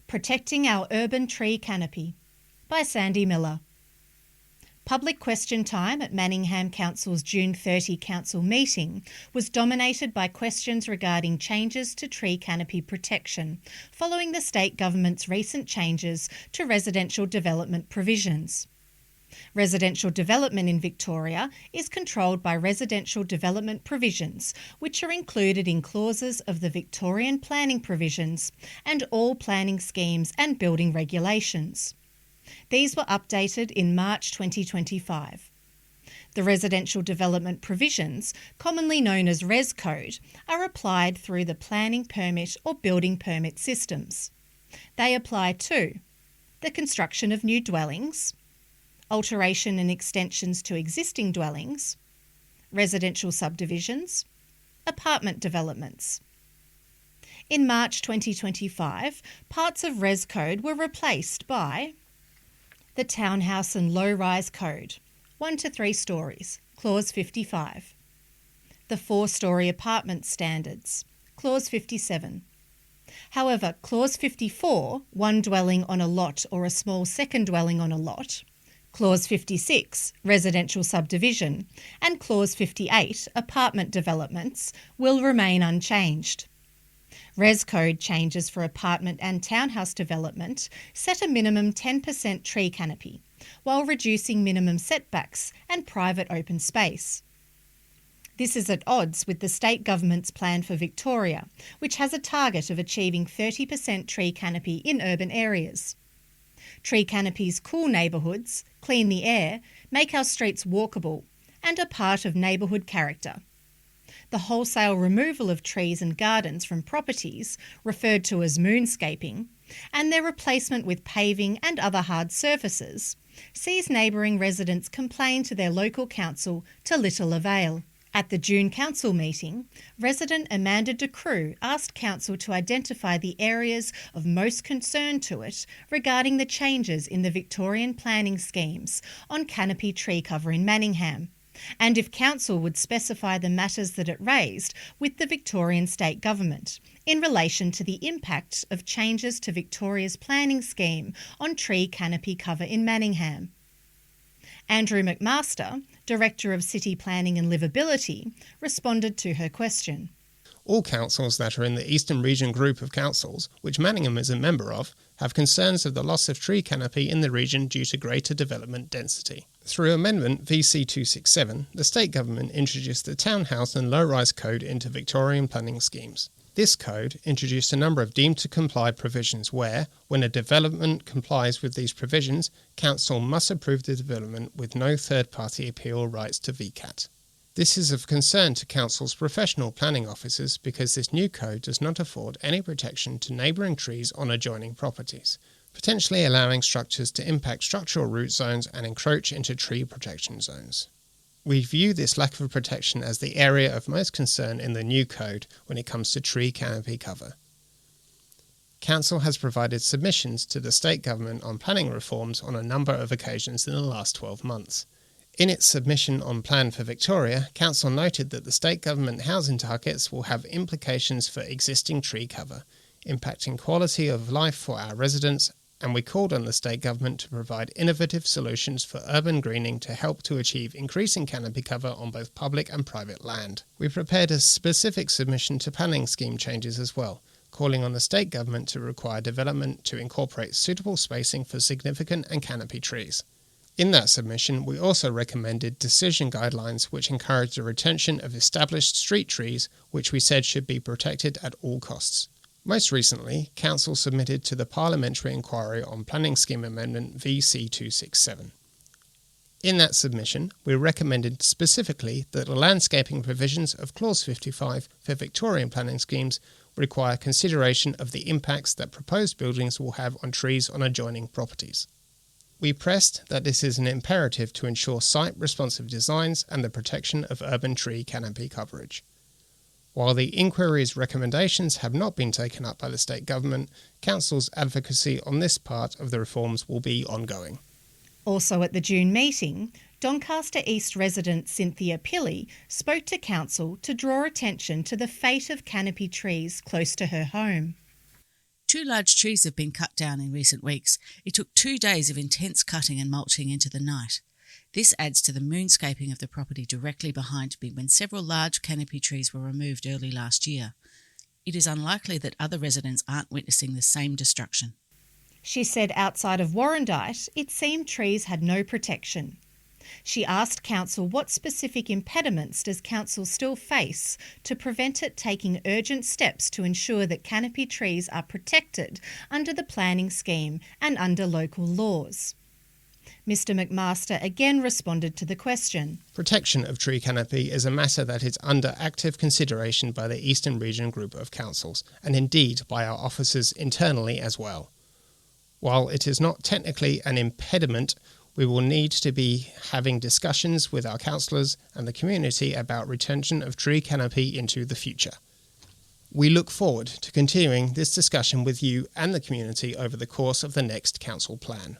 Protecting Our Urban Tree Canopy by Sandy Miller. Public question time at Manningham Council's June 30 council meeting was dominated by questions regarding changes to tree canopy protection following the state government's recent changes to residential development provisions. Residential development in Victoria is controlled by residential development provisions, which are included in clauses of the Victorian planning provisions and all planning schemes and building regulations. These were updated in March 2025. The residential development provisions, commonly known as Res Code, are applied through the planning permit or building permit systems. They apply to the construction of new dwellings, alteration and extensions to existing dwellings, residential subdivisions, apartment developments. In March 2025, parts of Res Code were replaced by the Townhouse and Low-Rise Code, 1 to 3 stories, Clause 55. The 4-storey apartment standards, Clause 57. However, Clause 54, one dwelling on a lot or a small second dwelling on a lot, Clause 56, residential subdivision, and Clause 58, apartment developments, will remain unchanged. Res Code changes for apartment and townhouse development set a minimum 10% tree canopy, while reducing minimum setbacks and private open space. This is at odds with the state government's plan for Victoria, which has a target of achieving 30% tree canopy in urban areas. Tree canopies cool neighbourhoods, clean the air, make our streets walkable, and are part of neighbourhood character. The wholesale removal of trees and gardens from properties, referred to as moonscaping, and their replacement with paving and other hard surfaces, sees neighbouring residents complain to their local council to little avail. At the June council meeting, resident Amanda De Croo asked council to identify the areas of most concern to it regarding the changes in the Victorian planning schemes on canopy tree cover in Manningham, and if council would specify the matters that it raised with the Victorian state government in relation to the impact of changes to Victoria's planning scheme on tree canopy cover in Manningham. Andrew McMaster, Director of City Planning and Livability, responded to her question. All councils that are in the Eastern Region group of councils, which Manningham is a member of, have concerns of the loss of tree canopy in the region due to greater development density. Through Amendment VC 267, the state government introduced the Townhouse and Low-Rise Code into Victorian planning schemes. This code introduced a number of deemed-to-comply provisions where, when a development complies with these provisions, council must approve the development with no third-party appeal rights to VCAT. This is of concern to council's professional planning officers because this new code does not afford any protection to neighbouring trees on adjoining properties, potentially allowing structures to impact structural root zones and encroach into tree protection zones. We view this lack of protection as the area of most concern in the new code when it comes to tree canopy cover. Council has provided submissions to the state government on planning reforms on a number of occasions in the last 12 months. In its submission on Plan for Victoria, Council noted that the state government housing targets will have implications for existing tree cover, impacting quality of life for our residents, and we called on the state government to provide innovative solutions for urban greening to help to achieve increasing canopy cover on both public and private land. We prepared a specific submission to planning scheme changes as well, calling on the state government to require development to incorporate suitable spacing for significant and canopy trees. In that submission, we also recommended decision guidelines which encourage the retention of established street trees, which we said should be protected at all costs. Most recently, Council submitted to the Parliamentary Inquiry on Planning Scheme Amendment VC 267. In that submission, we recommended specifically that the landscaping provisions of Clause 55 for Victorian planning schemes require consideration of the impacts that proposed buildings will have on trees on adjoining properties. We pressed that this is an imperative to ensure site-responsive designs and the protection of urban tree canopy coverage. While the inquiry's recommendations have not been taken up by the state government, Council's advocacy on this part of the reforms will be ongoing. Also at the June meeting, Doncaster East resident Cynthia Pilley spoke to Council to draw attention to the fate of canopy trees close to her home. 2 large trees have been cut down in recent weeks. It took 2 days of intense cutting and mulching into the night. This adds to the moonscaping of the property directly behind me when several large canopy trees were removed early last year. It is unlikely that other residents aren't witnessing the same destruction. She said outside of Warrandyte, it seemed trees had no protection. She asked Council what specific impediments does Council still face to prevent it taking urgent steps to ensure that canopy trees are protected under the planning scheme and under local laws. Mr McMaster again responded to the question. Protection of tree canopy is a matter that is under active consideration by the Eastern Region Group of Councils, and indeed by our officers internally as well. While it is not technically an impediment, we will need to be having discussions with our councillors and the community about retention of tree canopy into the future. We look forward to continuing this discussion with you and the community over the course of the next council plan.